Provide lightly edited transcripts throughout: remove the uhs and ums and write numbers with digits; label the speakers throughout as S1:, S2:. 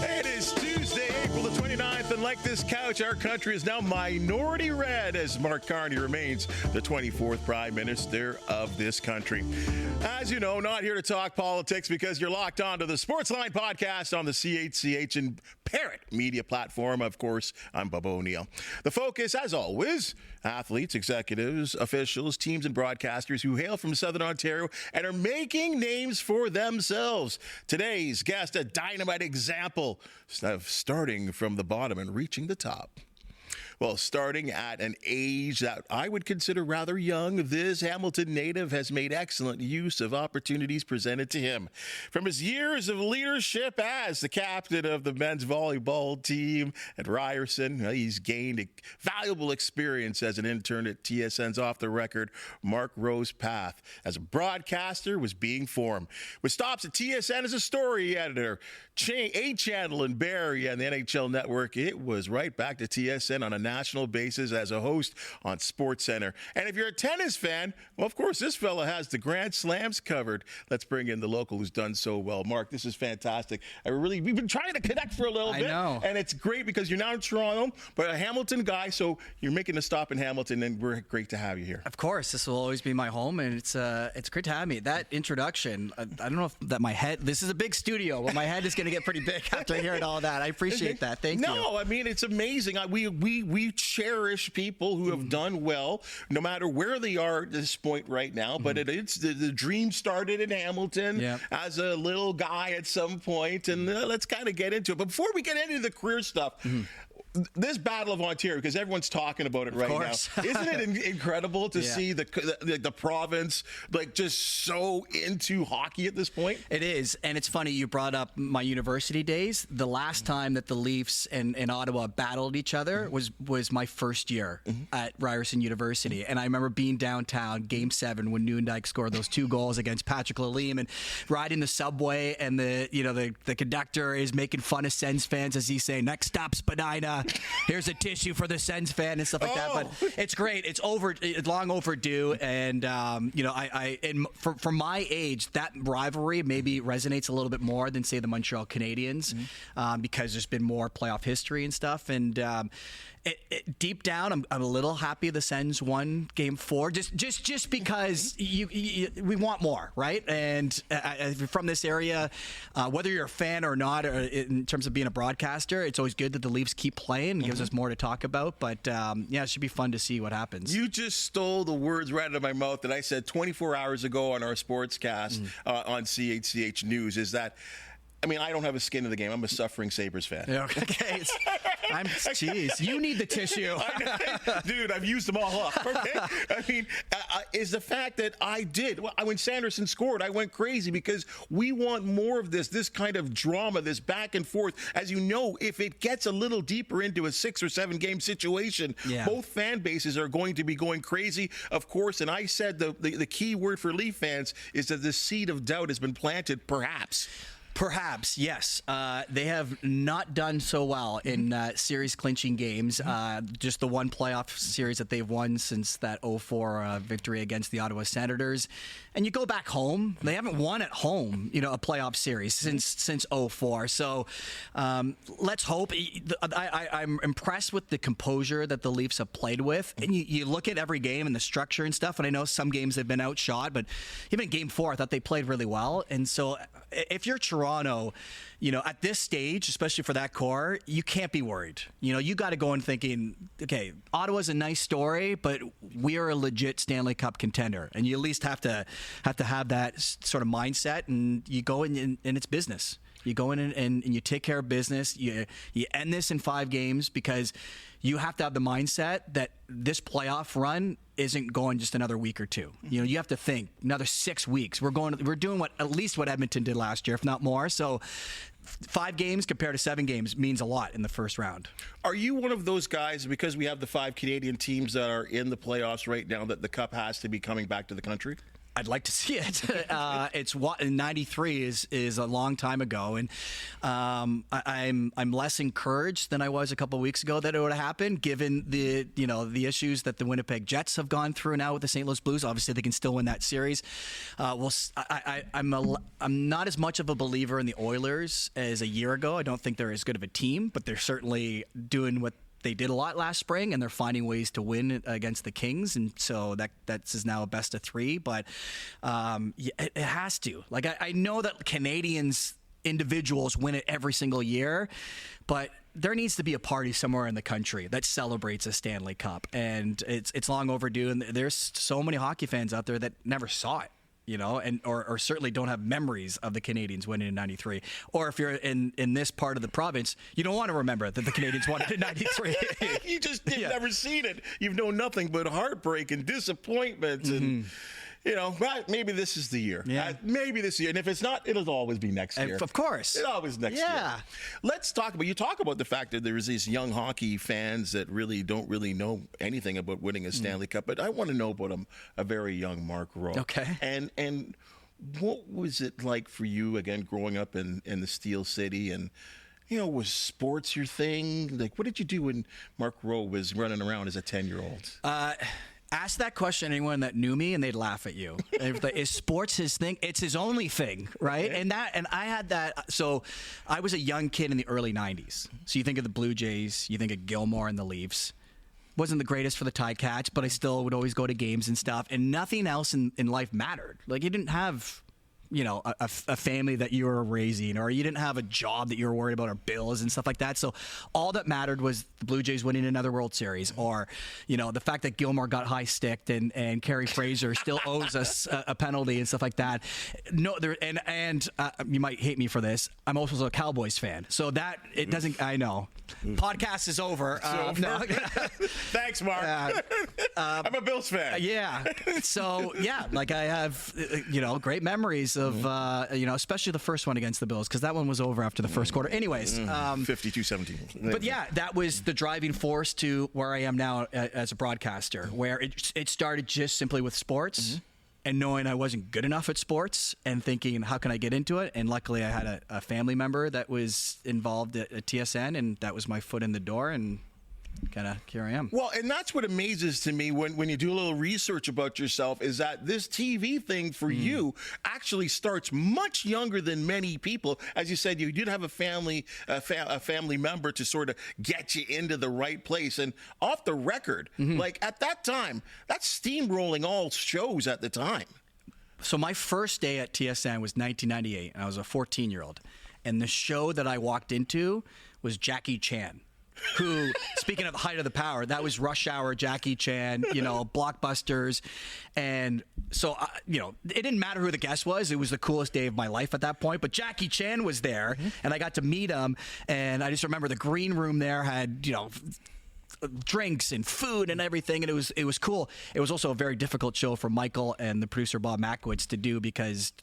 S1: It is Tuesday, April the 29th, and like this couch, our country is now minority red as Mark Carney remains the 24th Prime Minister of this country. As you know, not here to talk politics because you're locked on to the Sportsline Podcast on the CHCH and Parrot media platform. Of course, I'm Bubba O'Neill. The focus, as always, athletes, executives, officials, teams, and broadcasters who hail from Southern Ontario and are making names for themselves. Today's guest, a dynamite example of starting from the bottom and reaching the top. Well, starting at an age that I would consider rather young, this Hamilton native has made excellent use of opportunities presented to him. From his years of leadership as the captain of the men's volleyball team at Ryerson, he's gained a valuable experience as an intern at TSN's Off the Record. Mark Roe's path as a broadcaster was being formed. With stops at TSN as a story editor, A Channel in Barrie, and the NHL Network, it was right back to TSN on a national basis as a host on SportsCenter. And if you're a tennis fan, well, of course, this fella has the Grand Slams covered. Let's bring in the local who's done so well. Mark, this is fantastic. We've been trying to connect for a little bit. I know. And it's great because you're now in Toronto, but a Hamilton guy, so you're making a stop in Hamilton, and we're great to have you here.
S2: Of course. This will always be my home, and it's great to have me. That introduction, I don't know if that my head, this is a big studio, but my head is going to get pretty big after hearing all that. I appreciate that. Thank you.
S1: No, I mean, it's amazing. We cherish people who have done well, no matter where they are at this point right now. But it's the dream started in Hamilton as a little guy at some point, and let's kind of get into it. But before we get into the career stuff, this Battle of Ontario, because everyone's talking about it right now, isn't it incredible to see the province like just so into hockey at this point?
S2: It is, and it's funny you brought up my university days. The last time that the Leafs and Ottawa battled each other was my first year at Ryerson University, and I remember being downtown, Game 7, when Nieuwendyk scored those 2 goals against Patrick Lalime, and riding the subway, and the conductor is making fun of Sens fans as he's saying, "Next stop, Spadina. Here's a tissue for the Sens fan," and stuff like that. But it's great. It's long overdue, and for my age, that rivalry maybe resonates a little bit more than say the Montreal Canadiens, because there's been more playoff history and stuff. And deep down, I'm a little happy the Sens won Game 4, just because we want more, right? And from this area, whether you're a fan or not, or in terms of being a broadcaster, it's always good that the Leafs keep playing. It gives us more to talk about. But it should be fun to see what happens.
S1: You just stole the words right out of my mouth that I said 24 hours ago on our sportscast on CHCH News. Is that, I mean, I don't have a skin in the game. I'm a suffering Sabres fan.
S2: Okay. Jeez, you need the tissue.
S1: Dude, I've used them all up. Okay? I mean, is the fact that when Sanderson scored, I went crazy because we want more of this kind of drama, this back and forth. As you know, if it gets a little deeper into a 6 or 7 game situation, both fan bases are going to be going crazy, of course. And I said the key word for Leaf fans is that the seed of doubt has been planted, perhaps.
S2: Perhaps, yes. They have not done so well in series clinching games. Just the one playoff series that they've won since that 0-4 victory against the Ottawa Senators. And you go back home, they haven't won at home, a playoff series since 0-4. So let's hope. I'm impressed with the composure that the Leafs have played with. And you look at every game and the structure and stuff, and I know some games they've been outshot, but even Game 4, I thought they played really well. And so if you're Toronto, at this stage, especially for that core, you can't be worried. You got to go in thinking, okay, Ottawa's a nice story, but we are a legit Stanley Cup contender, and you at least have to have that sort of mindset, and you go in and it's business. You go in and you take care of business. You end this in 5 games because you have to have the mindset that this playoff run isn't going just another week or 2. You have to think another 6 weeks. We're doing at least what Edmonton did last year, if not more. So 5 games compared to 7 games means a lot in the first round.
S1: Are you one of those guys, because we have the 5 Canadian teams that are in the playoffs right now, that the Cup has to be coming back to the country?
S2: I'd like to see it. It's what 93 is a long time ago, and I'm less encouraged than I was a couple of weeks ago that it would happen, given the issues that the Winnipeg Jets have gone through now with the St. Louis Blues. Obviously, they can still win that series. I'm not as much of a believer in the Oilers as a year ago. I don't think they're as good of a team, but they're certainly doing what they did a lot last spring, and they're finding ways to win against the Kings, and so that's now a best of 3. But it has to. Like I know that Canadians individuals win it every single year, but there needs to be a party somewhere in the country that celebrates a Stanley Cup, and it's long overdue. And there's so many hockey fans out there that never saw it. Or certainly don't have memories of the Canadians winning in 93. Or if you're in this part of the province, you don't want to remember that the Canadians won it in 93.
S1: You've never seen it. You've known nothing but heartbreak and disappointment and... maybe this is the year.
S2: Yeah.
S1: Maybe this year. And if it's not, it'll always be next year.
S2: Of course.
S1: It'll always next year. Let's talk about, you talk about the fact that there's these young hockey fans that don't really know anything about winning a Stanley Cup. But I want to know about a very young Mark Roe.
S2: Okay.
S1: And what was it like for you, again, growing up in the Steel City? And, was sports your thing? Like, what did you do when Mark Roe was running around as a 10-year-old?
S2: Ask that question to anyone that knew me, and they'd laugh at you. Is sports his thing? It's his only thing, right?
S1: Okay.
S2: And I had that. So I was a young kid in the early 90s. So you think of the Blue Jays, you think of Gilmore and the Leafs. Wasn't the greatest for the Ticats, but I still would always go to games and stuff. And nothing else in life mattered. Like, you didn't have... a family that you were raising, or you didn't have a job that you were worried about, or bills and stuff like that. So all that mattered was the Blue Jays winning another World Series, or, the fact that Gilmore got high-sticked and Kerry Fraser still owes us a penalty and stuff like that. No, you might hate me for this. I'm also a Cowboys fan. So that, it doesn't, I know. Podcast is over.
S1: No. Thanks, Mark. I'm a Bills fan.
S2: Yeah. So, like I have, great memories of, especially the first one against the Bills, because that one was over after the first quarter. Anyways.
S1: 52-17.
S2: But that was the driving force to where I am now as a broadcaster, where it started just simply with sports. And knowing I wasn't good enough at sports and thinking, how can I get into it? And luckily I had a family member that was involved at TSN, and that was my foot in the door, and kind of here I am.
S1: Well, and that's what amazes to me when you do a little research about yourself, is that this TV thing for you actually starts much younger than many people. As you said, you did have a family member to sort of get you into the right place. And off the record, like at that time, that's steamrolling all shows at the time.
S2: So my first day at TSN was 1998, and I was a 14-year-old. And the show that I walked into was Jackie Chan, who, speaking of the height of the power, that was Rush Hour, Jackie Chan, blockbusters. And so, it didn't matter who the guest was. It was the coolest day of my life at that point. But Jackie Chan was there, and I got to meet him. And I just remember the green room there had, drinks and food and everything, and it was cool. It was also a very difficult show for Michael and the producer Bob Makowitz to do, because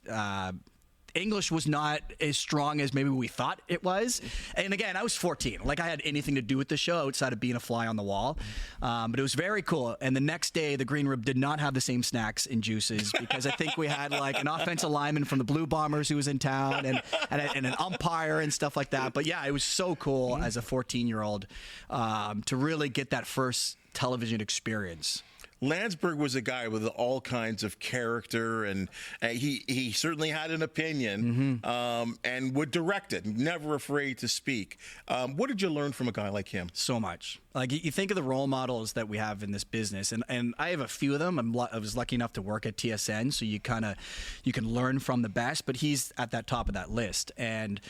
S2: English was not as strong as maybe we thought it was. And again, I was 14. Like, I had anything to do with the show outside of being a fly on the wall. But it was very cool. And the next day, the green room did not have the same snacks and juices, because I think we had like an offensive lineman from the Blue Bombers who was in town, and an umpire and stuff like that. But yeah, it was so cool as a 14-year-old to really get that first television experience.
S1: Landsberg was a guy with all kinds of character, and he certainly had an opinion, and would direct it, never afraid to speak. What did you learn from a guy like him?
S2: So much. Like, you think of the role models that we have in this business, and I have a few of them. I was lucky enough to work at TSN, so you can learn from the best, but he's at that top of that list. And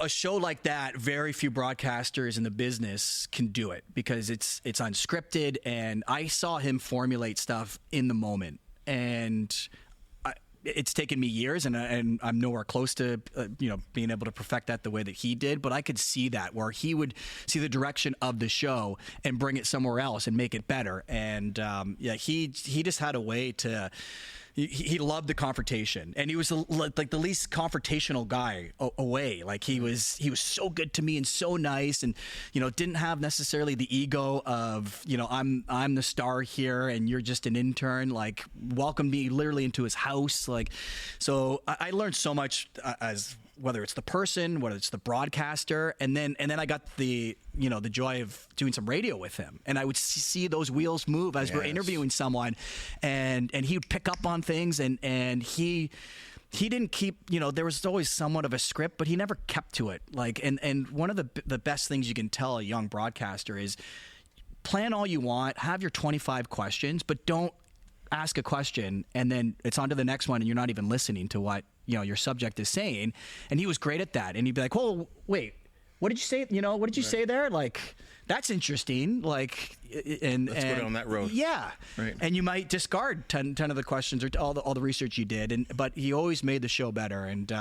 S2: a show like that, very few broadcasters in the business can do it, because it's unscripted, and I saw him formulate stuff in the moment, and it's taken me years, and I'm nowhere close to being able to perfect that the way that he did, but I could see that, where he would see the direction of the show and bring it somewhere else and make it better. And he just had a way to he loved the confrontation, and he was like the least confrontational guy away. Like he was so good to me and so nice, and didn't have necessarily the ego of I'm the star here and you're just an intern. Like welcomed me literally into his house. Like so I learned so much as whether it's the person, whether it's the broadcaster, and then I got the the joy of doing some radio with him, and I would see those wheels move as we're interviewing someone, and he would pick up on things, and he didn't keep, there was always somewhat of a script, but he never kept to it. Like, and one of the best things you can tell a young broadcaster is plan all you want, have your 25 questions, but don't ask a question and then it's on to the next one and you're not even listening to what your subject is saying. And he was great at that. And he'd be like, "Well, wait, what did you say? What did you say there? Like, that's interesting." Like, and
S1: let's go down that road.
S2: Yeah. Right. And you might discard 10 of the questions or all the research you did. But he always made the show better. And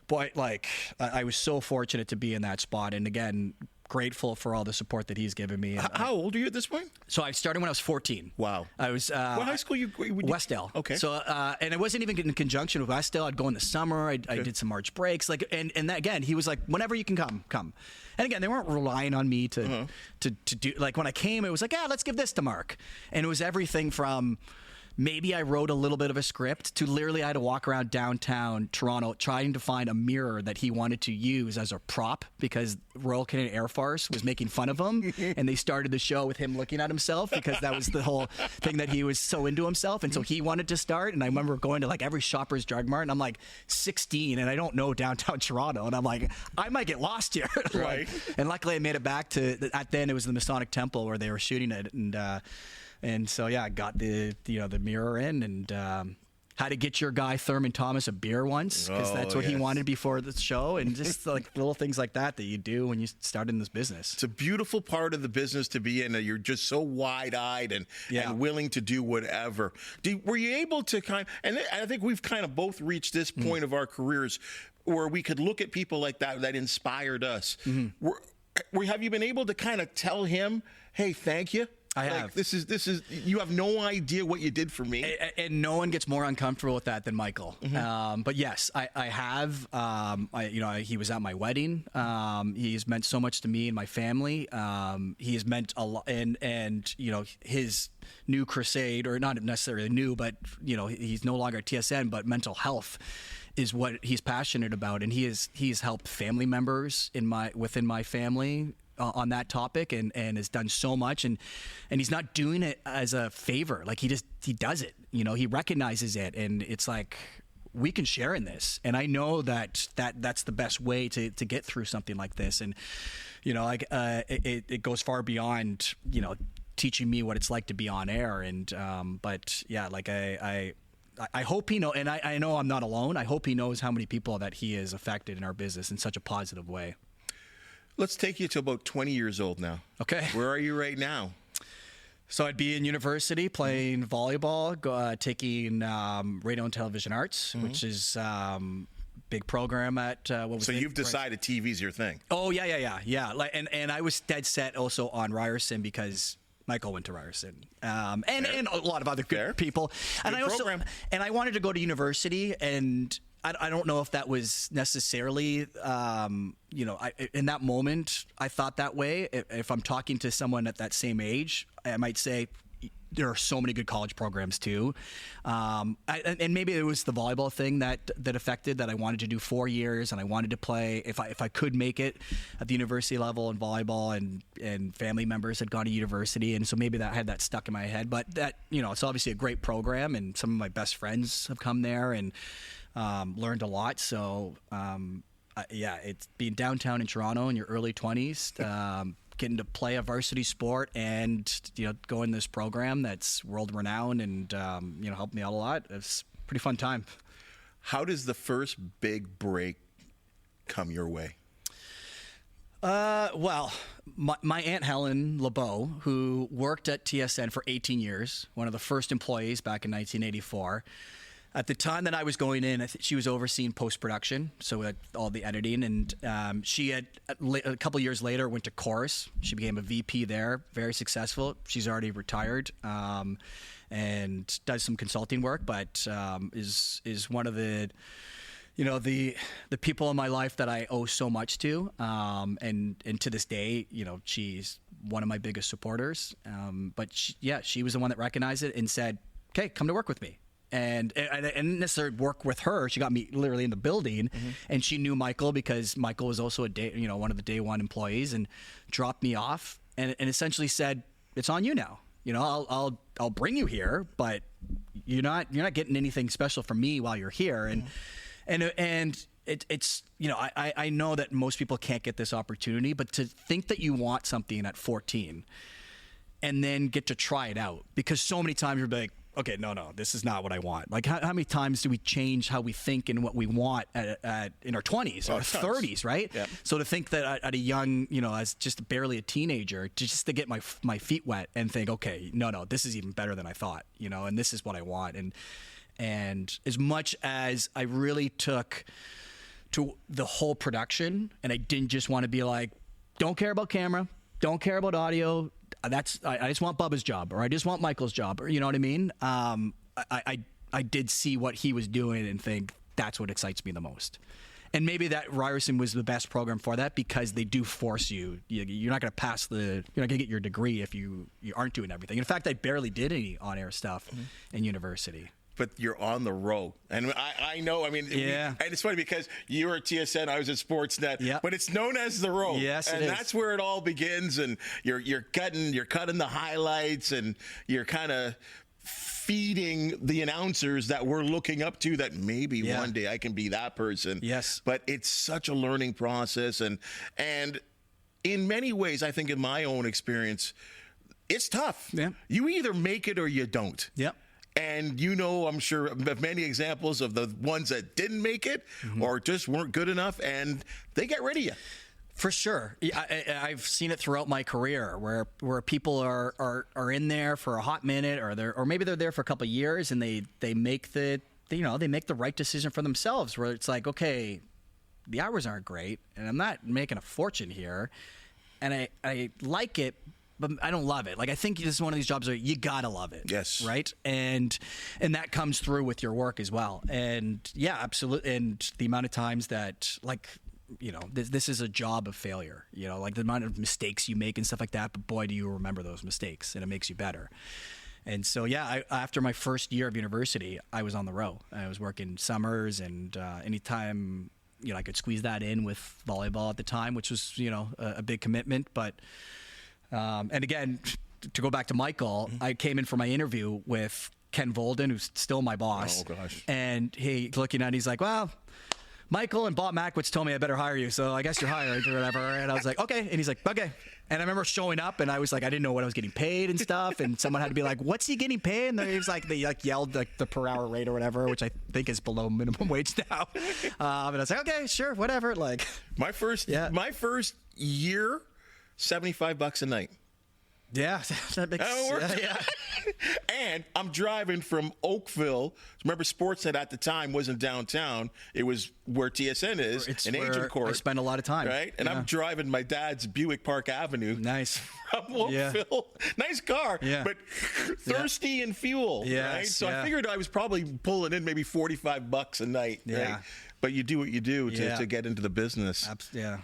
S2: boy, like I was so fortunate to be in that spot. And again, grateful for all the support that he's given me.
S1: How old are you at this point?
S2: So I started when I was 14.
S1: Wow.
S2: I was
S1: what high school you
S2: Westdale.
S1: Okay.
S2: So and I wasn't even in conjunction with Westdale. I'd go in the summer. I did some March breaks. Like and that, again, he was like, whenever you can come. And again, they weren't relying on me to do, like when I came, it was like, let's give this to Mark. And it was everything from maybe I wrote a little bit of a script to literally I had to walk around downtown Toronto trying to find a mirror that he wanted to use as a prop because Royal Canadian Air Force was making fun of him. And they started the show with him looking at himself because that was the whole thing that he was so into himself. And so he wanted to start. And I remember going to like every Shoppers Drug Mart and I'm like 16 and I don't know downtown Toronto. And I'm like, I might get lost here.
S1: Right.
S2: And luckily I made it back to, at then it was the Masonic Temple where they were shooting it. And so, I got the mirror in and had to get your guy Thurman Thomas a beer once because that's what he wanted before the show. And just like little things like that you do when you start in this business.
S1: It's a beautiful part of the business to be in. You're just so wide-eyed and willing to do whatever. Were you able to and I think we've kind of both reached this point of our careers where we could look at people like that inspired us. Have you been able to kind of tell him, hey, thank you?
S2: I have.
S1: This is. You have no idea what you did for me,
S2: and no one gets more uncomfortable with that than Michael. But yes, I have. He was at my wedding. He's meant so much to me and my family. He has meant a lot, and his new crusade, or not necessarily new, but he's no longer at TSN, but mental health is what he's passionate about, and he's helped family members within my family on that topic and has done so much and he's not doing it as a favor. Like he does it, he recognizes it and it's like we can share in this. And I know that's the best way to get through something like this. And, it goes far beyond, teaching me what it's like to be on air. And, but yeah, like I hope he knows, and I know I'm not alone. I hope he knows how many people that he has affected in our business in such a positive way.
S1: Let's take you to about 20 years old now. Okay. Where are you right now?
S2: So I'd be in university playing volleyball, taking radio and television arts, which is big program at what was.
S1: So you've decided TV's your thing.
S2: Oh yeah. Like and I was dead set also on Ryerson because Michael went to Ryerson, and a lot of other good people. And
S1: good
S2: I also
S1: program.
S2: And I wanted to go to university and. I don't know if that was necessarily, in that moment, I thought that way. If I'm talking to someone at that same age, I might say there are so many good college programs too. And maybe it was the volleyball thing that affected that I wanted to do 4 years and I wanted to play if I could make it at the university level in volleyball and family members had gone to university. And so maybe that had that stuck in my head, but that, it's obviously a great program and some of my best friends have come there and, learned a lot. So, it's being downtown in Toronto in your early 20s, getting to play a varsity sport and, go in this program that's world renowned and, helped me out a lot. It's a pretty fun time.
S1: How does the first big break come your way?
S2: Well, my Aunt Helen LeBeau, who worked at TSN for 18 years, one of the first employees back in 1984, At the time that I was going in, I think she was overseeing post-production, so all the editing. And she had, a couple years later, went to Chorus. She became a VP there, very successful. She's already retired and does some consulting work, but is one of the people in my life that I owe so much to. And to this day, she's one of my biggest supporters. But she was the one that recognized it and said, okay, come to work with me. And I didn't necessarily work with her. She got me literally in the building, and she knew Michael because Michael was also one of the day one employees, and dropped me off and essentially said, "It's on you now. I'll bring you here, but you're not getting anything special from me while you're here." And it's I know that most people can't get this opportunity, but to think that you want something at 14 and then get to try it out, because so many times you're like, okay, no, this is not what I want. Like, how many times do we change how we think and what we want in our 20s or 30s, right? Yep. So to think that at a young, as just barely a teenager, just to get my feet wet and think, okay, no, this is even better than I thought, and this is what I want. And as much as I really took to the whole production, and I didn't just want to be like, don't care about camera, don't care about audio, I just want Bubba's job, or I just want Michael's job, or you know what I mean? I did see what he was doing and think that's what excites me the most. And maybe that Ryerson was the best program for that, because they do force you. You're not going to pass you're not going to get your degree if you aren't doing everything. In fact, I barely did any on-air stuff in university.
S1: But you're on the road. And I know, and it's funny because you were at TSN, I was at Sportsnet, but it's known as the road.
S2: Yes,
S1: and that's where it all begins, and you're cutting the highlights, and you're kind of feeding the announcers that we're looking up to, that maybe one day I can be that person.
S2: Yes.
S1: But it's such a learning process, and in many ways, I think in my own experience, it's tough. Yeah. You either make it or you don't.
S2: Yeah.
S1: And I'm sure of many examples of the ones that didn't make it or just weren't good enough, and they get rid of you.
S2: For sure. I've seen it throughout my career where people are in there for a hot minute, or maybe they're there for a couple of years, and they make the right decision for themselves, where it's like, okay, the hours aren't great, and I'm not making a fortune here, and I like it, but I don't love it. Like, I think this is one of these jobs where you gotta love it.
S1: Yes.
S2: Right? And that comes through with your work as well. And yeah, absolutely. And the amount of times that, like, this is a job of failure, like the amount of mistakes you make and stuff like that, but boy, do you remember those mistakes, and it makes you better. And so, after my first year of university, I was on the road. I was working summers, and anytime, I could squeeze that in with volleyball at the time, which was, a big commitment, but and again, to go back to Michael, I came in for my interview with Ken Volden, who's still my boss.
S1: Oh, gosh.
S2: And looking at it, he's like, well, Michael and Bob Mackwitz told me I better hire you, so I guess you're hired or whatever. And I was like, okay. And he's like, okay. And I remember showing up, and I was like, I didn't know what I was getting paid and stuff. And someone had to be like, what's he getting paid? And he was like, they yelled like the per hour rate or whatever, which I think is below minimum wage now. And I was like, okay, sure, whatever. Like,
S1: my first year, $75 a night.
S2: Yeah, that makes sense. Yeah.
S1: And I'm driving from Oakville. Remember, Sportsnet at the time wasn't downtown. It was where TSN is,
S2: it's
S1: in Agent Court.
S2: I spent a lot of time.
S1: Right? And I'm driving my dad's Buick Park Avenue.
S2: Nice.
S1: From Oakville. Nice car, but thirsty in fuel.
S2: Yes,
S1: right? So I figured I was probably pulling in maybe $45 a night.
S2: Yeah.
S1: Right? But you do what you do to get into the business.
S2: Yeah.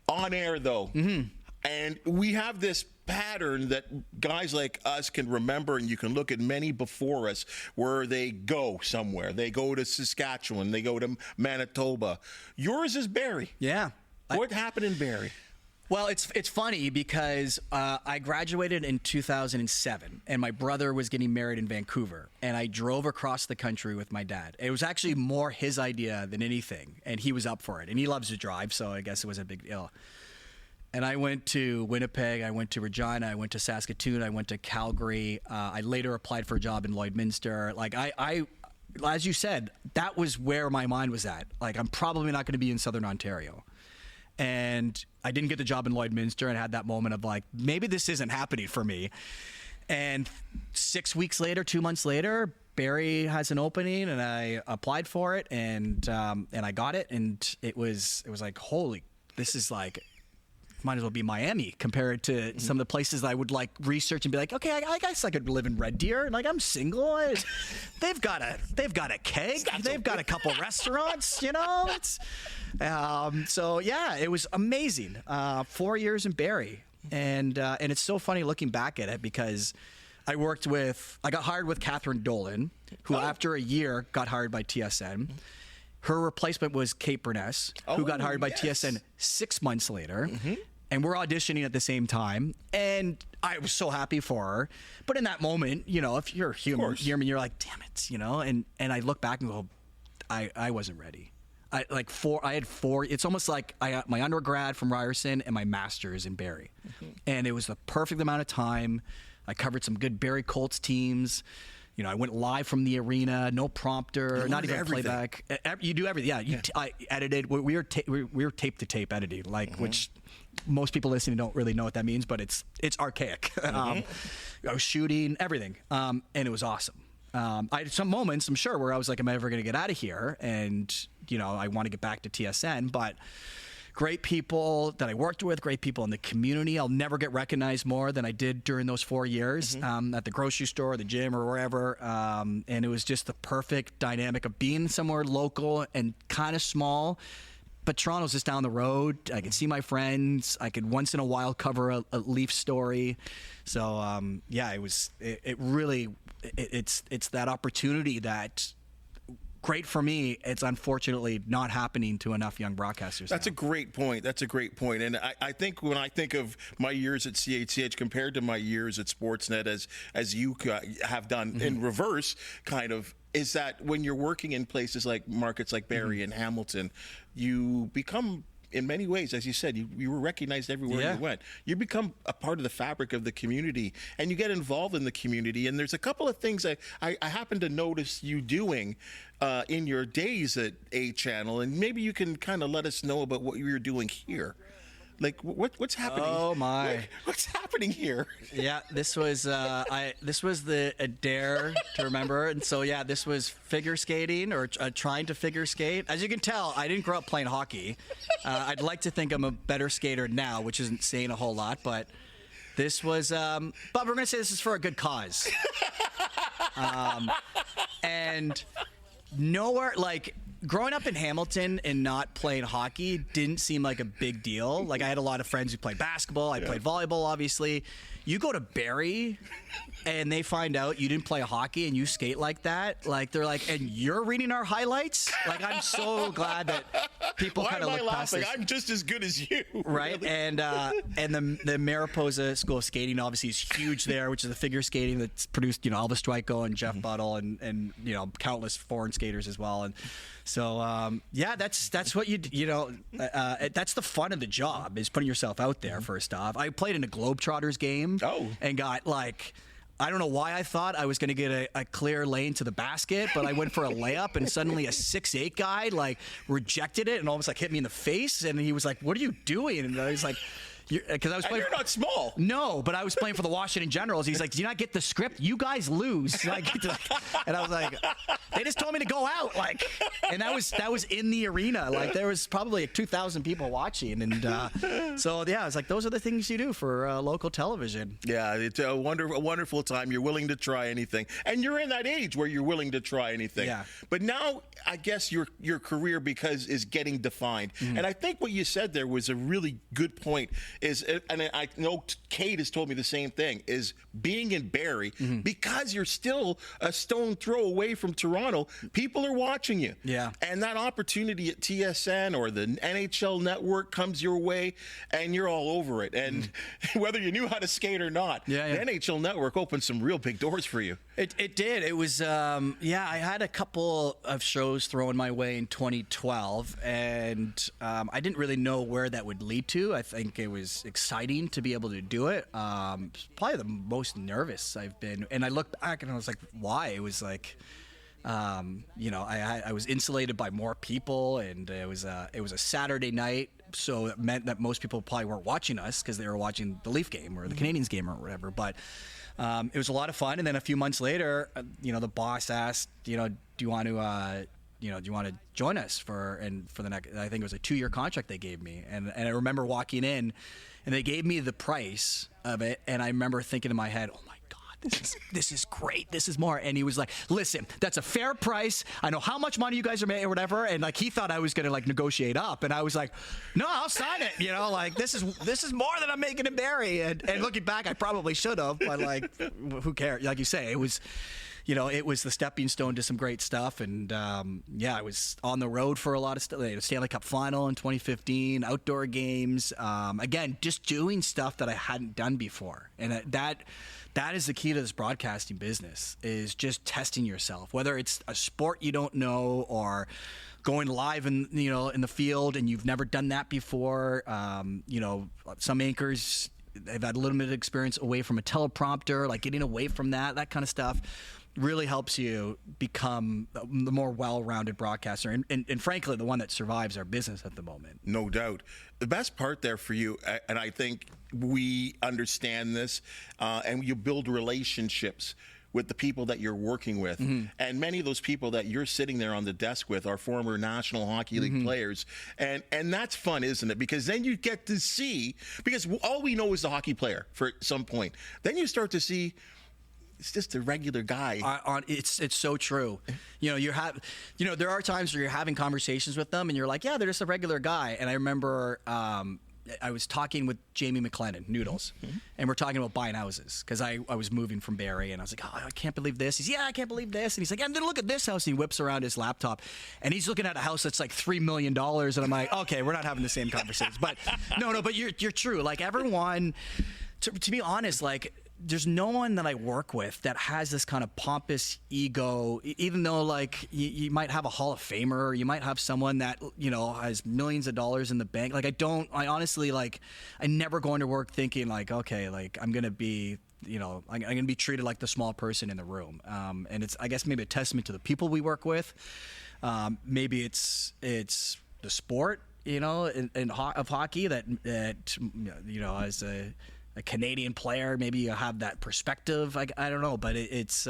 S1: On air, though. Mm-hmm. And we have this pattern that guys like us can remember, and you can look at many before us where they go somewhere. They go to Saskatchewan. They go to Manitoba. Yours is Barrie.
S2: Yeah.
S1: What happened in Barrie?
S2: Well, it's funny because I graduated in 2007, and my brother was getting married in Vancouver, and I drove across the country with my dad. It was actually more his idea than anything, and he was up for it, and he loves to drive, so I guess it was a big deal. And I went to Winnipeg, I went to Regina, I went to Saskatoon, I went to Calgary. I later applied for a job in Lloydminster. Like, I as you said, that was where my mind was at. Like, I'm probably not going to be in Southern Ontario. And I didn't get the job in Lloydminster, and had that moment of like, maybe this isn't happening for me. And 6 weeks later, 2 months later, Barrie has an opening, and I applied for it, and I got it, and it was like, holy, this is like, might as well be Miami compared to some of the places that I would like research and be like, okay, I guess I could live in Red Deer. Like, I'm single. They've got a keg. They've got a couple restaurants. It's so yeah, it was amazing. 4 years in Barrie, and it's so funny looking back at it because I got hired with Catherine Dolan, who after a year got hired by TSN. Her replacement was Kate Burness, who got hired by TSN 6 months later. And we're auditioning at the same time. And I was so happy for her. But in that moment, if you're human, you're like, damn it, And I look back and go, I wasn't ready. I had four. It's almost like I got my undergrad from Ryerson and my master's in Barrie. And it was the perfect amount of time. I covered some good Barrie Colts teams. I went live from the arena, no prompter, not even playback. You do everything. Yeah, I edited. We were tape to tape editing, which most people listening don't really know what that means, but it's archaic. I was shooting everything, and it was awesome. I had some moments, I'm sure, where I was like, "Am I ever going to get out of here?" And I want to get back to TSN, but. Great people that I worked with, great people in the community. I'll never get recognized more than I did during those 4 years at the grocery store, the gym, or wherever. And it was just the perfect dynamic of being somewhere local and kind of small. But Toronto's just down the road. I could see my friends. I could once in a while cover a Leaf story. So, yeah, it's that opportunity that... Great for me. It's unfortunately not happening to enough young broadcasters.
S1: That's a great point. And I think when I think of my years at CHCH compared to my years at Sportsnet, as you have done in reverse, kind of, is that when you're working in places like markets like Barrie and Hamilton, you become, in many ways, as you said, you were recognized everywhere you went. You become a part of the fabric of the community, and you get involved in the community. And there's a couple of things I happen to notice you doing in your days at A Channel, and maybe you can kind of let us know about what you're doing here. Like, what's happening?
S2: Oh my!
S1: What's happening here?
S2: Yeah, this was the Dare to Remember, and so yeah, this was figure skating or trying to figure skate. As you can tell, I didn't grow up playing hockey. I'd like to think I'm a better skater now, which isn't saying a whole lot, but this was. But we're gonna say this is for a good cause, and nowhere like. Growing up in Hamilton and not playing hockey didn't seem like a big deal. Like, I had a lot of friends who played basketball. I played volleyball, obviously. You go to Barrie and they find out you didn't play hockey and you skate like that. Like, they're like, and you're reading our highlights? Like, I'm so glad that people kind of look past this.
S1: I'm just as good as you.
S2: Right?
S1: Really.
S2: And the Mariposa School of Skating obviously is huge there, which is the figure skating that's produced, Elvis Stryko and Jeff Buttle and countless foreign skaters as well. And so, yeah, that's what that's the fun of the job, is putting yourself out there, first off. I played in a Globetrotters game and got, I don't know why I thought I was going to get a clear lane to the basket, but I went for a layup, and suddenly a 6'8" guy, rejected it and almost, hit me in the face, and he was like, "What are you doing?" And I was like... Because I was playing.
S1: And you're not small.
S2: No, but I was playing for the Washington Generals. He's like, "Do you not get the script? You guys lose." And I was like, "They just told me to go out." And that was in the arena. There was probably 2,000 people watching, and so yeah, it's like those are the things you do for local television.
S1: Yeah, it's a wonderful time. You're willing to try anything, and you're in that age where you're willing to try anything.
S2: Yeah.
S1: But now, I guess your career is getting defined, and I think what you said there was a really good point. And I know Kate has told me the same thing, is being in Barrie, because you're still a stone throw away from Toronto, people are watching you.
S2: Yeah.
S1: And that opportunity at TSN or the NHL network comes your way, and you're all over it. And whether you knew how to skate or not, the NHL network opened some real big doors for you.
S2: It did. It was, I had a couple of shows thrown my way in 2012, and I didn't really know where that would lead to. I think it was exciting to be able to do it. Probably the most nervous I've been. And I looked back and I was like, why? It was like, I was insulated by more people, and it was a Saturday night. So it meant that most people probably weren't watching us because they were watching the Leaf game or the Canadiens game or whatever. But it was a lot of fun. And then a few months later, the boss asked, do you want to, do you want to join us for the next, I think it was a 2-year contract they gave me. And I remember walking in and they gave me the price of it. And I remember thinking in my head, oh my God, this is great. This is more. And he was like, listen, that's a fair price. I know how much money you guys are making or whatever. And like, he thought I was going to like negotiate up. And I was like, no, I'll sign it. Like this is more than I'm making in Barrie. And looking back, I probably should have, but like, who cares? Like you say, it was the stepping stone to some great stuff. And I was on the road for a lot of stuff. Stanley Cup final in 2015, outdoor games. Again, just doing stuff that I hadn't done before. And that is the key to this broadcasting business, is just testing yourself, whether it's a sport you don't know or going live in the field and you've never done that before. Some anchors, they've had a little bit of experience away from a teleprompter, like getting away from that kind of stuff really helps you become the more well-rounded broadcaster and frankly, the one that survives our business at the moment.
S1: No doubt. The best part there for you, and I think we understand this, and you build relationships with the people that you're working with. Mm-hmm. And many of those people that you're sitting there on the desk with are former National Hockey League players. And that's fun, isn't it? Because then you get to see, because all we know is the hockey player for some point. Then you start to see it's just a regular guy.
S2: It's so true. There are times where you're having conversations with them and you're like, yeah, they're just a regular guy. And I remember I was talking with Jamie McLennan, Noodles, and we're talking about buying houses because I was moving from Barrie, and I was like, oh, I can't believe this. He's, yeah, I can't believe this. And he's like, and then look at this house. And he whips around his laptop, and he's looking at a house that's like $3 million. And I'm like, okay, we're not having the same conversations. But no, but you're true. Like everyone, to be honest, like, there's no one that I work with that has this kind of pompous ego, even though like you might have a Hall of Famer, or you might have someone that, has millions of dollars in the bank. Like I honestly, like, I never go into work thinking like, okay, like I'm going to be, I'm going to be treated like the small person in the room. And it's, I guess, maybe a testament to the people we work with. Maybe it's the sport, of hockey that, as a Canadian player, maybe you have that perspective. I don't know, but it's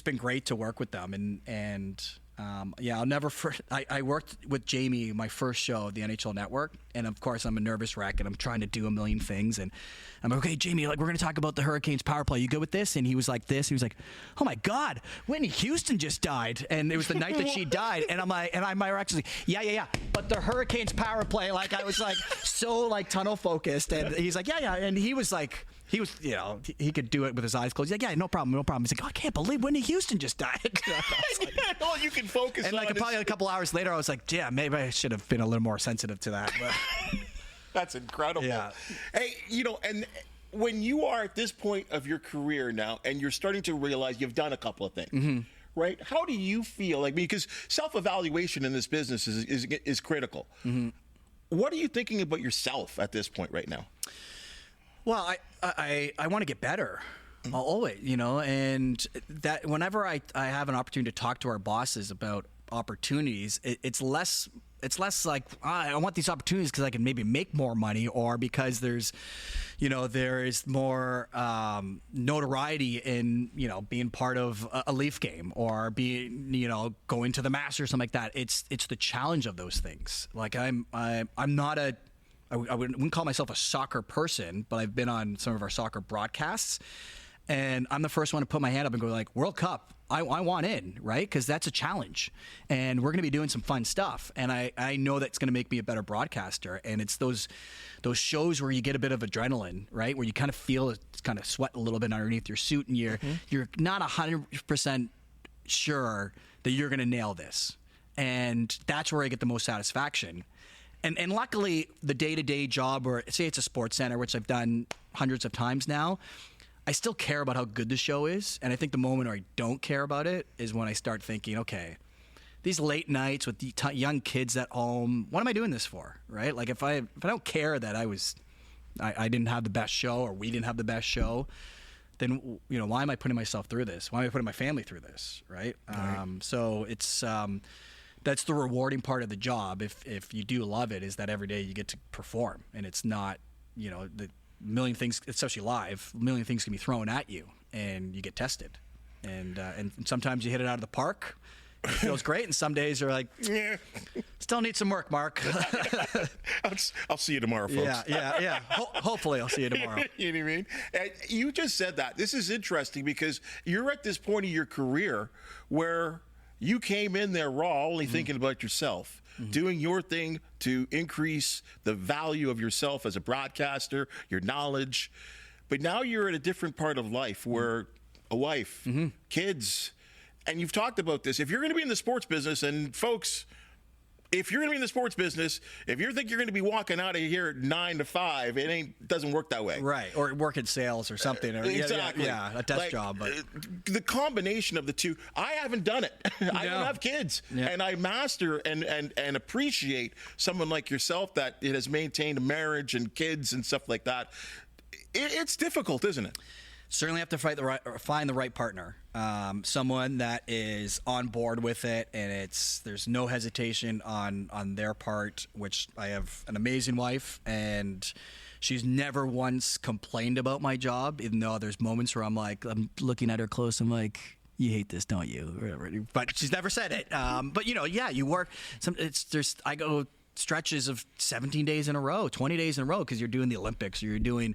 S2: been great to work with them, and I'll never. I worked with Jamie my first show, the NHL Network, and of course I'm a nervous wreck, and I'm trying to do a million things, and I'm like, okay, Jamie, like we're going to talk about the Hurricanes power play. You good with this? And he was like this. He was like, oh my God, Whitney Houston just died, and it was the night that she died, and I'm like, and I might actually, yeah, but the Hurricanes power play, like I was like so like tunnel focused, and he's like, yeah, and he was like. He was, he could do it with his eyes closed. He's like, yeah, no problem. He's like, oh, I can't believe Whitney Houston just died.
S1: Well, you can focus
S2: and
S1: on
S2: like probably a couple hours later, I was like, yeah, maybe I should have been a little more sensitive to that. But.
S1: That's incredible. Yeah. Hey, and when you are at this point of your career now and you're starting to realize you've done a couple of things, right? How do you feel? Like, because self-evaluation in this business is critical. What are you thinking about yourself at this point right now?
S2: Well, I want to get better, always, and that whenever I have an opportunity to talk to our bosses about opportunities, it's less like I want these opportunities because I can maybe make more money, or because there's more notoriety in being part of a Leaf game, or being going to the Masters or something like that. It's the challenge of those things. Like I'm not I wouldn't call myself a soccer person, but I've been on some of our soccer broadcasts, and I'm the first one to put my hand up and go like, World Cup, I want in, right? Because that's a challenge, and we're going to be doing some fun stuff, and I know that's going to make me a better broadcaster. And it's those shows where you get a bit of adrenaline, right? Where you kind of feel it kind of sweat a little bit underneath your suit, and you're not 100% sure that you're going to nail this, and that's where I get the most satisfaction. And luckily, the day-to-day job, or say it's a sports center, which I've done hundreds of times now, I still care about how good the show is. And I think the moment where I don't care about it is when I start thinking, okay, these late nights with the young kids at home, what am I doing this for, right? Like if I don't care that I didn't have the best show, or we didn't have the best show, then why am I putting myself through this? Why am I putting my family through this, right? So it's. That's the rewarding part of the job. If you do love it, is that every day you get to perform, and it's not, million things, especially live, a million things can be thrown at you, and you get tested. And sometimes you hit it out of the park. It feels great, and some days you're like,
S1: Yeah.
S2: still need some work, Mark.
S1: I'll see you tomorrow, folks.
S2: Yeah. Hopefully I'll see you tomorrow.
S1: You know what I mean? And you just said that. This is interesting because you're at this point of your career where you came in there raw, only thinking about yourself, doing your thing to increase the value of yourself as a broadcaster, your knowledge. But now you're at a different part of life where a wife, kids, and you've talked about this. If you're going to be in the sports business, and folks, if you're going to be in the sports business, if you think you're going to be walking out of here at 9 to 5, it doesn't work that way.
S2: Right, or work in sales or something. Or,
S1: exactly.
S2: Yeah, a desk job. But
S1: the combination of the two, I haven't done it. I don't have kids.
S2: Yeah.
S1: And I master and appreciate someone like yourself that it has maintained a marriage and kids and stuff like that. It's difficult, isn't it?
S2: Certainly have to find the right partner, someone that is on board with it, and there's no hesitation on their part. Which I have an amazing wife, and she's never once complained about my job, even though there's moments where I'm looking at her close, I'm like, you hate this, don't you? But she's never said it. But you work. I go stretches of 17 days in a row, 20 days in a row, because you're doing the Olympics, or you're doing,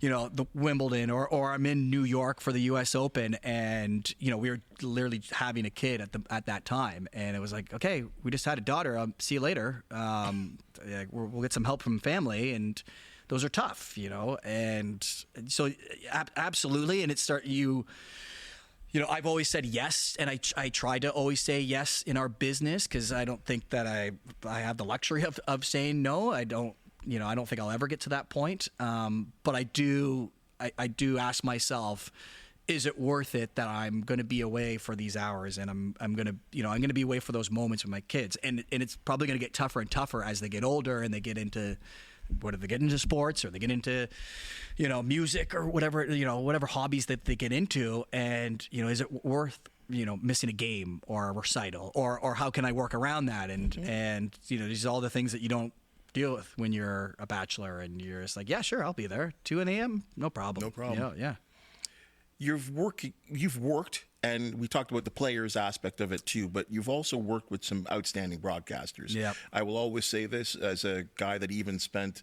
S2: the Wimbledon, or I'm in New York for the U.S. Open, and we were literally having a kid at that time, and it was like, okay, we just had a daughter. See you later. We'll get some help from family, and those are tough, and so absolutely, and I've always said yes, and I try to always say yes in our business, because I don't think that I have the luxury of saying no. I don't think I'll ever get to that point. But I do ask myself, is it worth it that I'm going to be away for these hours, and I'm going to be away for those moments with my kids, and it's probably going to get tougher and tougher as they get older and they get into. Whether they get into sports or they get into, music or whatever hobbies that they get into, and is it worth missing a game or a recital, or how can I work around that? And these are all the things that you don't deal with when you're a bachelor, and you're just like, yeah, sure, I'll be there 2 a.m. No problem. Yeah.
S1: You've worked, and we talked about the players aspect of it too, but you've also worked with some outstanding broadcasters.
S2: Yep.
S1: I will always say this as a guy that even spent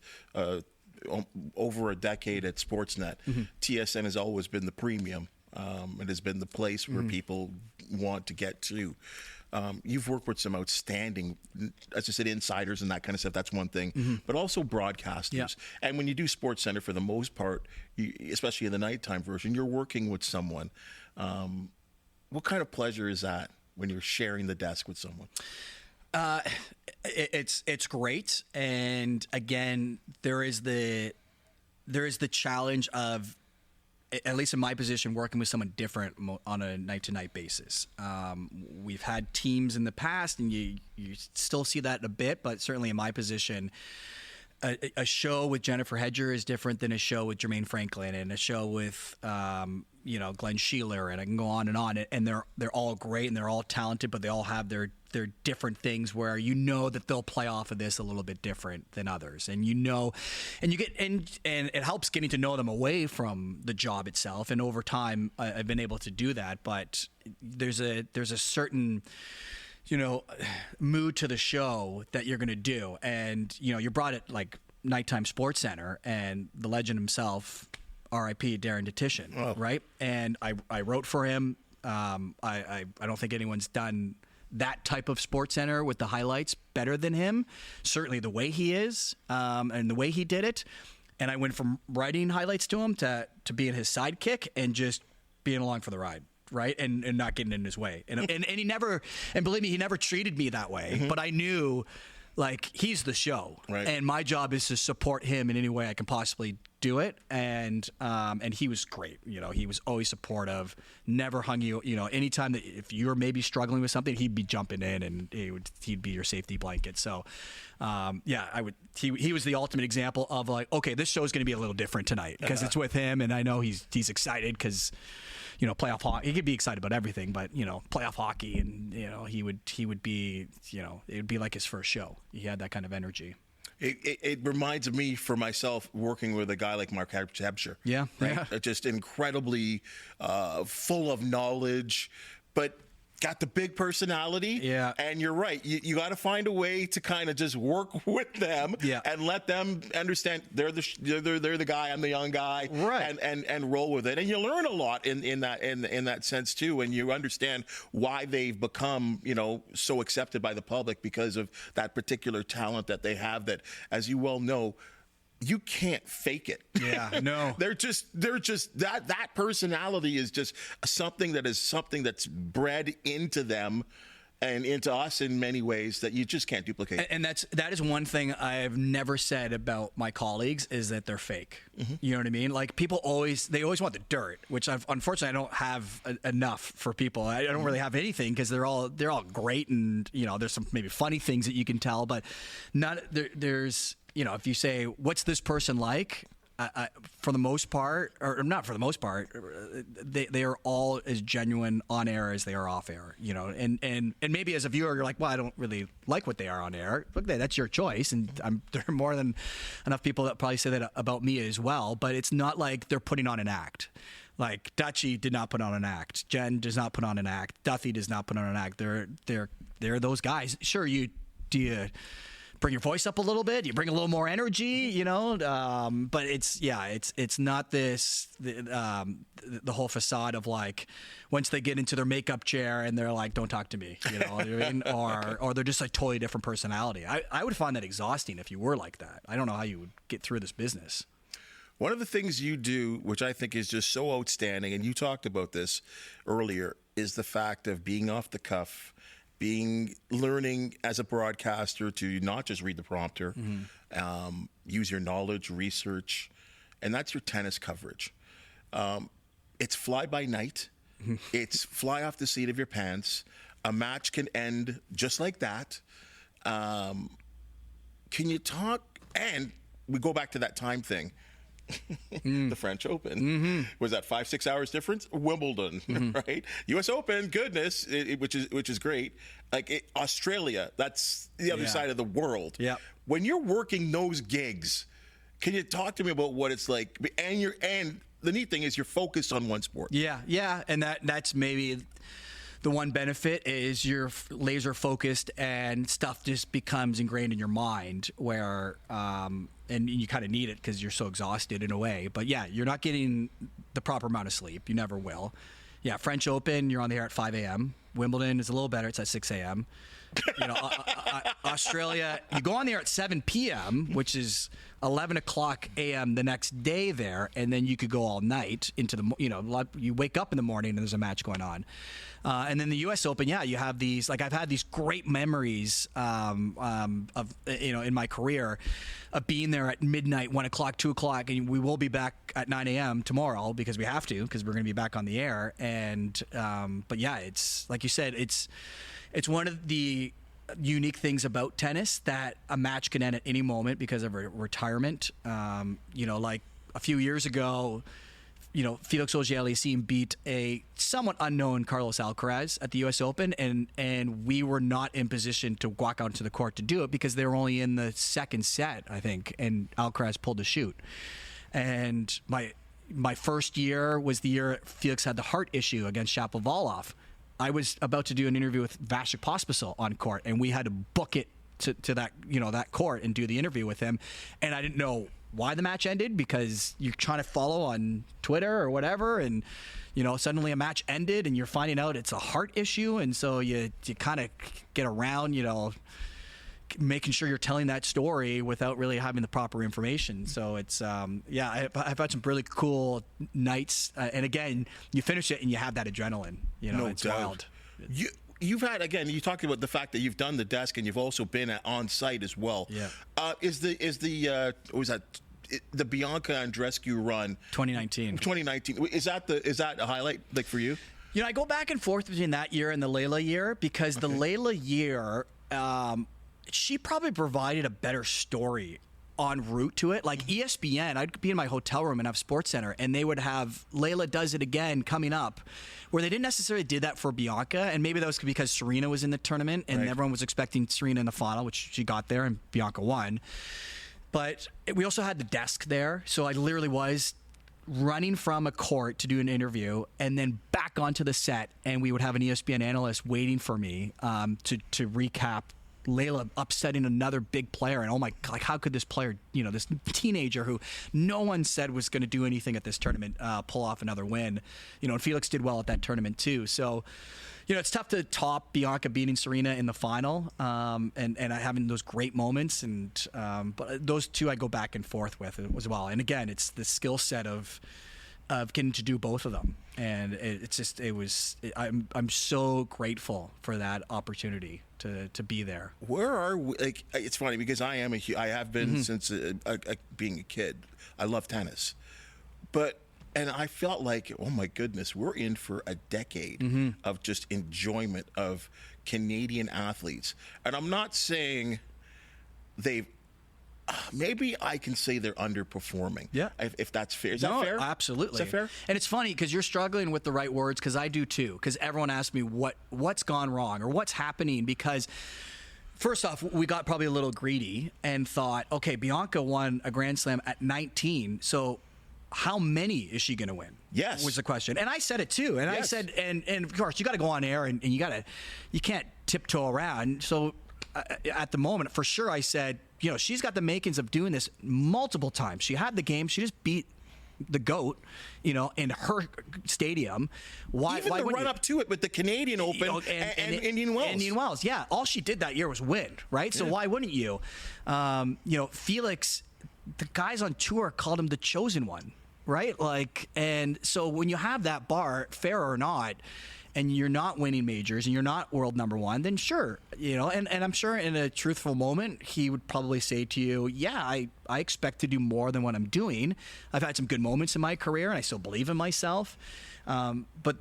S1: over a decade at Sportsnet. TSN has always been the premium. It has been the place where people want to get to. You've worked with some outstanding, as I said, insiders and that kind of stuff. That's one thing, but also broadcasters.
S2: Yeah.
S1: And when you do SportsCenter, for the most part, especially in the nighttime version, you're working with someone. What kind of pleasure is that when you're sharing the desk with someone?
S2: It's great, and again, there is the challenge of, at least in my position, working with someone different on a night-to-night basis. We've had teams in the past, and you still see that a bit, but certainly in my position, a show with Jennifer Hedger is different than a show with Jermaine Franklin, and a show with Glenn Sheeler, and I can go on, and they're all great, and they're all talented, but they all have their different things where that they'll play off of this a little bit different than others, and and you get and it helps getting to know them away from the job itself, and over time I've been able to do that, but there's a certain mood to the show that you're going to do, and you're brought at like nighttime Sports Center, and the legend himself, R.I.P. Darren Detition, right? And I wrote for him. I don't think anyone's done that type of Sports Center with the highlights better than him. Certainly the way he is, and the way he did it. And I went from writing highlights to him to being his sidekick and just being along for the ride. Right. And not getting in his way. And he never, and believe me, he never treated me that way, but I knew like he's the show,
S1: right, and
S2: my job is to support him in any way I can possibly do it. And he was great. He was always supportive, never hung you, anytime that if you're maybe struggling with something, he'd be jumping in, and he'd be your safety blanket. So, he was the ultimate example of like, okay, this show is going to be a little different tonight because it's with him. And I know he's excited because, playoff hockey, he could be excited about everything, but, playoff hockey, and, he would be, it would be like his first show. He had that kind of energy.
S1: It reminds me, for myself, working with a guy like Mark Roe.
S2: Yeah,
S1: right?
S2: yeah.
S1: Just incredibly full of knowledge, but got the big personality.
S2: Yeah.
S1: And you're right. You got to find a way to kind of just work with them and let them understand they're the guy, I'm the young guy,
S2: right?
S1: And roll with it. And you learn a lot in that sense too, and you understand why they've become, so accepted by the public because of that particular talent that they have that, as you well know, you can't fake it.
S2: Yeah, no.
S1: they're just that personality is just something that's bred into them and into us in many ways that you just can't duplicate.
S2: And that is one thing I've never said about my colleagues is that they're fake. Mm-hmm. You know what I mean? Like people always want the dirt, which unfortunately I don't have enough for people. I don't really have anything because they're all great, and there's some maybe funny things that you can tell, but there's if you say, what's this person like? For the most part, or not for the most part, they are all as genuine on air as they are off air, and maybe as a viewer, you're like, well, I don't really like what they are on air. Look, that's your choice. And there are more than enough people that probably say that about me as well, but it's not like they're putting on an act. Like Dutchie did not put on an act. Jen does not put on an act. Duffy does not put on an act. They're those guys. Sure, you bring your voice up a little bit, you bring a little more energy, but it's not this the whole facade of like once they get into their makeup chair and they're like, don't talk to me, you know what I mean? Or they're just a totally different personality. I would find that exhausting if you were like that. I don't know how you would get through this business.
S1: One of the things you do, which I think is just so outstanding, and you talked about this earlier, is the fact of being off the cuff, learning as a broadcaster to not just read the prompter, use your knowledge, research, and that's your tennis coverage. It's fly by night. It's fly off the seat of your pants. A match can end just like that. Can you talk? And we go back to that time thing. The French Open was that 5-6 hours difference. Wimbledon, right? U.S. Open, goodness, which is great. Like Australia, that's the other side of the world.
S2: Yeah.
S1: When you're working those gigs, can you talk to me about what it's like? And the neat thing is you're focused on one sport.
S2: Yeah, and that's maybe the one benefit is you're laser focused and stuff just becomes ingrained in your mind where and you kind of need it because you're so exhausted in a way. But yeah, you're not getting the proper amount of sleep. You never will. Yeah, French Open, you're on the air at 5 a.m. Wimbledon is a little better. It's at 6 a.m. Australia, you go on the air at 7 p.m., which is 11 o'clock a.m. the next day there, and then you could go all night into the, you wake up in the morning and there's a match going on. And then the U.S. Open, you have these, like I've had these great memories of, in my career of being there at midnight, 1 o'clock, 2 o'clock, and we will be back at 9 a.m. tomorrow because we have to, because we're going to be back on the air. And, but yeah, it's, like you said, it's one of the unique things about tennis that a match can end at any moment because of retirement. Like a few years ago, Felix Auger-Aliassime beat a somewhat unknown Carlos Alcaraz at the U.S. Open, and we were not in position to walk out into the court to do it because they were only in the second set, I think, and Alcaraz pulled the shoot. And my first year was the year Felix had the heart issue against Shapovalov. I was about to do an interview with Vasek Pospisil on court, and we had to book it to that that court and do the interview with him, and I didn't know why the match ended because you're trying to follow on Twitter or whatever, and suddenly a match ended and you're finding out it's a heart issue, and so you kind of get around making sure you're telling that story without really having the proper information. So it's I've had some really cool nights, and again, you finish it and you have that adrenaline.
S1: No
S2: it's
S1: doubt.
S2: wild.
S1: You've had, again, you talked about the fact that you've done the desk and you've also been on site as well.
S2: Yeah.
S1: Is the Bianca Andreescu run
S2: 2019?
S1: Is that a highlight like for you?
S2: I go back and forth between that year and the Layla year because the Layla year, she probably provided a better story en route to it. Like ESPN, I'd be in my hotel room and have SportsCenter, and they would have Layla Does It Again coming up, where they didn't necessarily do that for Bianca, and maybe that was because Serena was in the tournament, and everyone was expecting Serena in the final, which she got there, and Bianca won. But we also had the desk there, so I literally was running from a court to do an interview and then back onto the set, and we would have an ESPN analyst waiting for me to recap Layla upsetting another big player. And like, how could this player, this teenager who no one said was going to do anything at this tournament, pull off another win? And Felix did well at that tournament too. So, it's tough to top Bianca beating Serena in the final, and having those great moments. But those two I go back and forth with as well. And again, it's the skill set of getting to do both of them. And I'm so grateful for that opportunity to be there.
S1: Where are we? Like, it's funny because I have been since being a kid. I love tennis, and I felt like, oh my goodness, we're in for a decade of just enjoyment of Canadian athletes. And I'm not saying maybe I can say they're underperforming. Yeah. If that's fair. Is that fair?
S2: Absolutely.
S1: Is that fair?
S2: And it's funny because you're struggling with the right words, because I do too. Because everyone asks me what's gone wrong or what's happening, because first off, we got probably a little greedy and thought, okay, Bianca won a Grand Slam at 19, so how many is she going to win?
S1: Yes.
S2: Was the question. And I said it too. And I said, and of course, you got to go on air and you can't tiptoe around. So at the moment, for sure, I said, she's got the makings of doing this multiple times. She had the game. She just beat the GOAT, in her stadium. Why
S1: the run up to it with the Canadian Open and Indian Wells.
S2: Indian Wells, yeah. All she did that year was win, right? So why wouldn't you? Felix, the guys on tour called him the chosen one, right? And so when you have that bar, fair or not, and you're not winning majors and you're not world number one, then sure, and I'm sure in a truthful moment, he would probably say to you, yeah, I expect to do more than what I'm doing. I've had some good moments in my career and I still believe in myself. But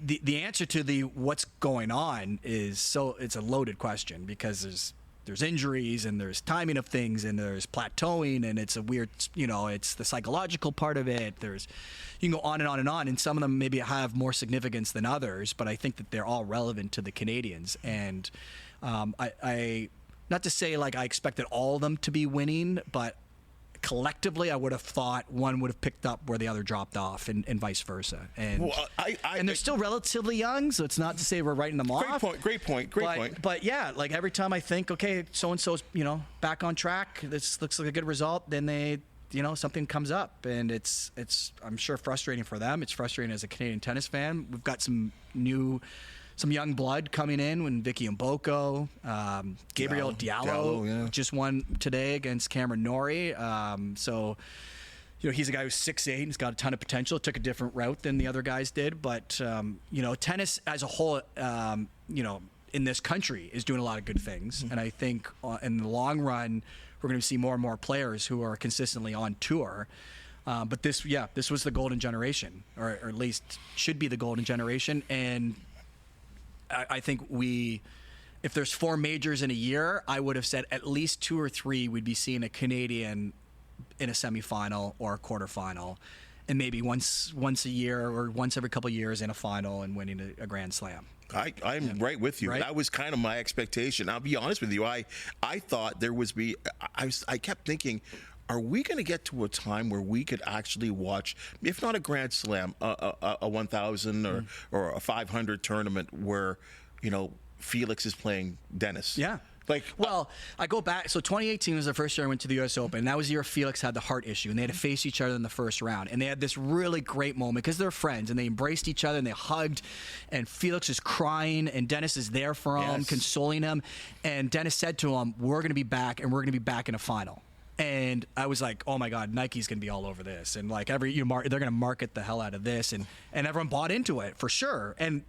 S2: the answer to what's going on is it's a loaded question, because there's injuries and there's timing of things and there's plateauing, and it's a weird, it's the psychological part of it. You can go on and on and on, and some of them maybe have more significance than others, but I think that they're all relevant to the Canadians. And I not to say like I expected all of them to be winning, but collectively I would have thought one would have picked up where the other dropped off, and vice versa. And and they're still relatively young, so it's not to say we're writing them off.
S1: Great point.
S2: But yeah, like every time I think, okay, so-and-so's, back on track, this looks like a good result, then they, something comes up, and it's I'm sure frustrating for them. It's frustrating as a Canadian tennis fan. We've got some young blood coming in, when Vicky Mboko, Gabriel Diallo just won today against Cameron Norrie. So, he's a guy who's 6'8", and he's got a ton of potential. It took a different route than the other guys did. But, tennis as a whole, in this country is doing a lot of good things. And I think in the long run, we're going to see more and more players who are consistently on tour. But this was the golden generation, or at least should be the golden generation. And I think if there's 4 majors in a year, I would have said at least 2 or 3 we'd be seeing a Canadian in a semifinal or a quarterfinal, and maybe once a year or once every couple of years in a final and winning a Grand Slam.
S1: I'm right with you. Right? That was kind of my expectation. I'll be honest with you. I thought there was I kept thinking, are we going to get to a time where we could actually watch, if not a Grand Slam, a 1,000 or a 500 tournament where, Felix is playing Dennis?
S2: Yeah. I go back. So 2018 was the first year I went to the U.S. Open. And that was the year Felix had the heart issue, and they had to face each other in the first round. And they had this really great moment because they're friends, and they embraced each other and they hugged. And Felix is crying, and Dennis is there for him, consoling him. And Dennis said to him, "We're going to be back, and we're going to be back in a final." And I was like, oh my God, Nike's going to be all over this. And like they're going to market the hell out of this. And everyone bought into it for sure. And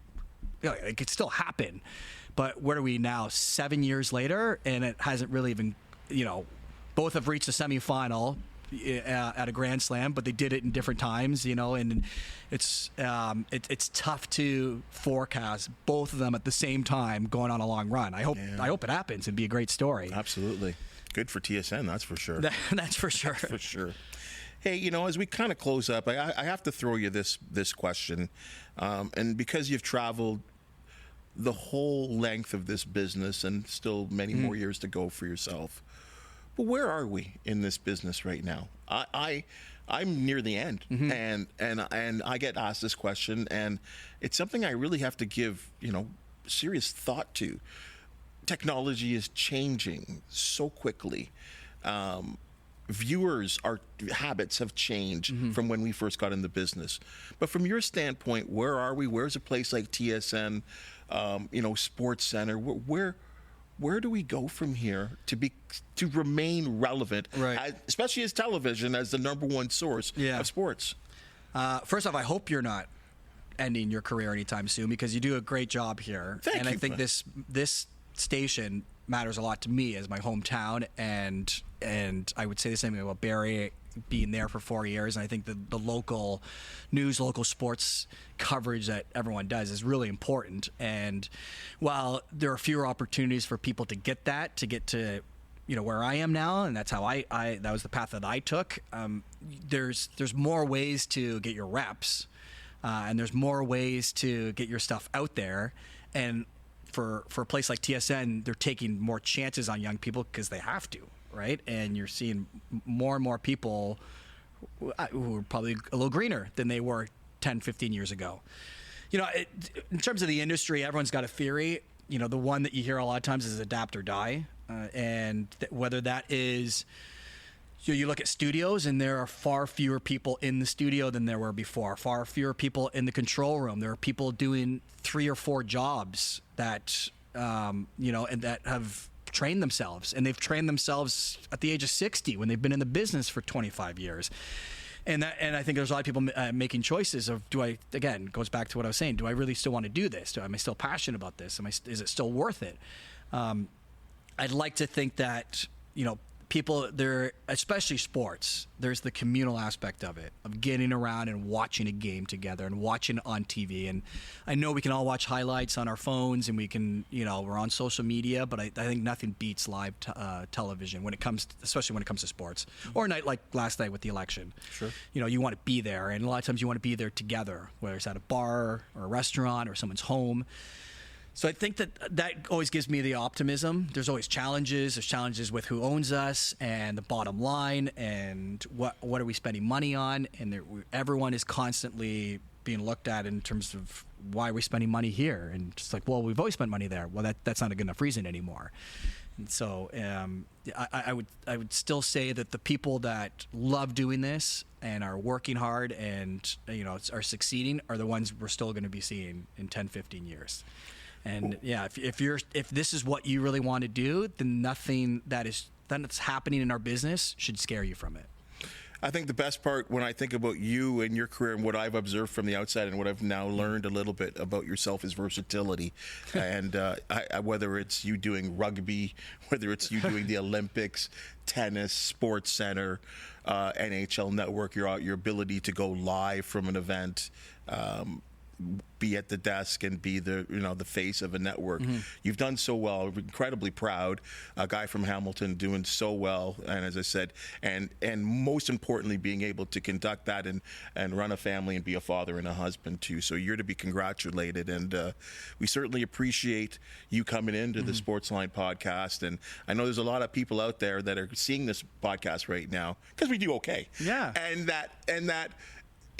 S2: it could still happen. But where are we now, 7 years later? And it hasn't really even, both have reached the semifinal at a Grand Slam, but they did it in different times, and it's tough to forecast both of them at the same time going on a long run. I hope it happens and be a great story.
S1: Absolutely. Good for TSN, that's for sure.
S2: That's for sure.
S1: For sure. Hey, as we kind of close up, I have to throw you this question. And because you've traveled the whole length of this business and still many more years to go for yourself, but where are we in this business right now? I'm near the end, and I get asked this question, and it's something I really have to give serious thought to. Technology is changing so quickly. Our habits have changed from when we first got in the business. But from your standpoint, where are we? Where's a place like TSN, Sports Center? Where do we go from here to remain relevant,
S2: right?
S1: Especially as television as the number one source of sports?
S2: First off, I hope you're not ending your career anytime soon, because you do a great job here.
S1: Thank you.
S2: I think this station matters a lot to me as my hometown, and I would say the same thing about Barrie being there for 4 years. And I think the local news, local sports coverage that everyone does is really important. And while there are fewer opportunities for people to get to where I am now, and that's how that was the path that I took. There's more ways to get your reps, and there's more ways to get your stuff out there. And for a place like TSN, they're taking more chances on young people because they have to, right? And you're seeing more and more people who are probably a little greener than they were 10, 15 years ago. In terms of the industry, everyone's got a theory. The one that you hear a lot of times is adapt or die. And whether that is, you look at studios, and there are far fewer people in the studio than there were before. Far fewer people in the control room. There are people doing 3 or 4 jobs that, and that have trained themselves. And they've trained themselves at the age of 60 when they've been in the business for 25 years. And I think there's a lot of people making choices of, goes back to what I was saying. Do I really still want to do this? Am I still passionate about this? Is it still worth it? I'd like to think that, people there, especially sports, there's the communal aspect of it, of getting around and watching a game together and watching it on TV. And I know we can all watch highlights on our phones, and we can, we're on social media, but I think nothing beats live television especially when it comes to sports. Or a night like last night with the election. Sure. You want to be there, and a lot of times you want to be there together, whether it's at a bar or a restaurant or someone's home. So I think that always gives me the optimism. There's always challenges. There's challenges with who owns us and the bottom line and what are we spending money on. And everyone is constantly being looked at in terms of why are we spending money here. And just like, well, we've always spent money there. Well, that's not a good enough reason anymore. And so I would still say that the people that love doing this and are working hard and are succeeding are the ones we're still going to be seeing in 10, 15 years. And if this is what you really want to do, then nothing that's happening in our business should scare you from it.
S1: I think the best part when I think about you and your career and what I've observed from the outside and what I've now learned a little bit about yourself is versatility. And whether it's you doing rugby, whether it's you doing the Olympics, tennis, Sports Center, NHL Network, your ability to go live from an event, be at the desk and be the face of a network. You've done so well. We're incredibly proud. A guy from Hamilton doing so well, and as I said, and most importantly, being able to conduct that and run a family and be a father and a husband too. So you're to be congratulated, and we certainly appreciate you coming into the Sportsline podcast. And I know there's a lot of people out there that are seeing this podcast right now because we do okay.
S2: Yeah,
S1: and that.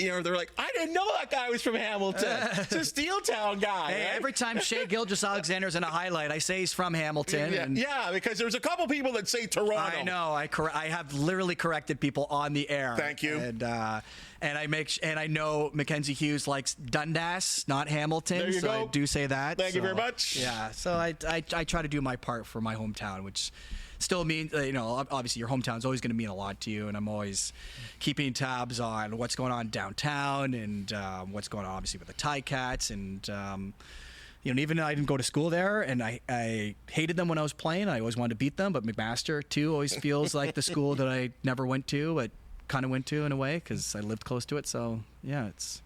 S1: They're like, I didn't know that guy was from Hamilton. It's a Steeltown guy.
S2: Hey,
S1: right?
S2: Every time Shea Gilgeous-Alexander's in a highlight, I say he's from Hamilton.
S1: Yeah, because there's a couple people that say Toronto.
S2: I know. I have literally corrected people on the air.
S1: Thank you.
S2: And I know Mackenzie Hughes likes Dundas, not Hamilton.
S1: There you
S2: so
S1: go.
S2: I do say that.
S1: Thank you very much.
S2: Yeah. So I try to do my part for my hometown, which still means, obviously your hometown's always going to mean a lot to you, and I'm always keeping tabs on what's going on downtown and what's going on, obviously, with the Ticats. And, even though I didn't go to school there, and I hated them when I was playing, I always wanted to beat them, but McMaster, too, always feels like the school that I never went to, but kind of went to in a way because I lived close to it. So, yeah, it's,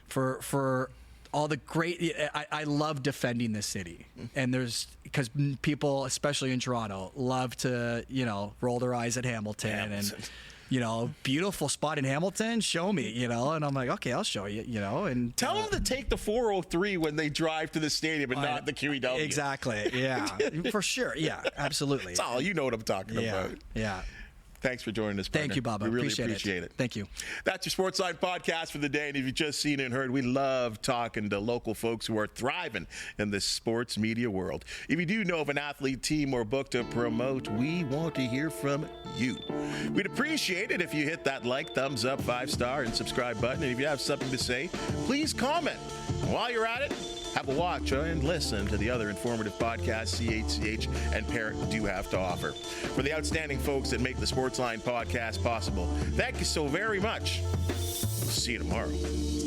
S2: for all the great. I love defending this city, and because people, especially in Toronto, love to roll their eyes at Hamilton. And beautiful spot in Hamilton. Show me, and I'm like, okay, I'll show you, and
S1: tell them to take the 403 when they drive to the stadium and not the QEW.
S2: Exactly. Yeah, for sure. Yeah, absolutely.
S1: That's all. You know what I'm talking about.
S2: Yeah.
S1: Thanks for joining us, partner.
S2: Thank you, Bubba.
S1: We really appreciate it.
S2: Thank you.
S1: That's your Sportsline Podcast for the day. And if you've just seen and heard, we love talking to local folks who are thriving in the sports media world. If you do know of an athlete, team, or book to promote, we want to hear from you. We'd appreciate it if you hit that like, thumbs up, 5-star, and subscribe button. And if you have something to say, please comment. And while you're at it, have a watch and listen to the other informative podcasts CHCH and Parrot do have to offer. For the outstanding folks that make the Sportsline Podcast possible, thank you so very much. See you tomorrow.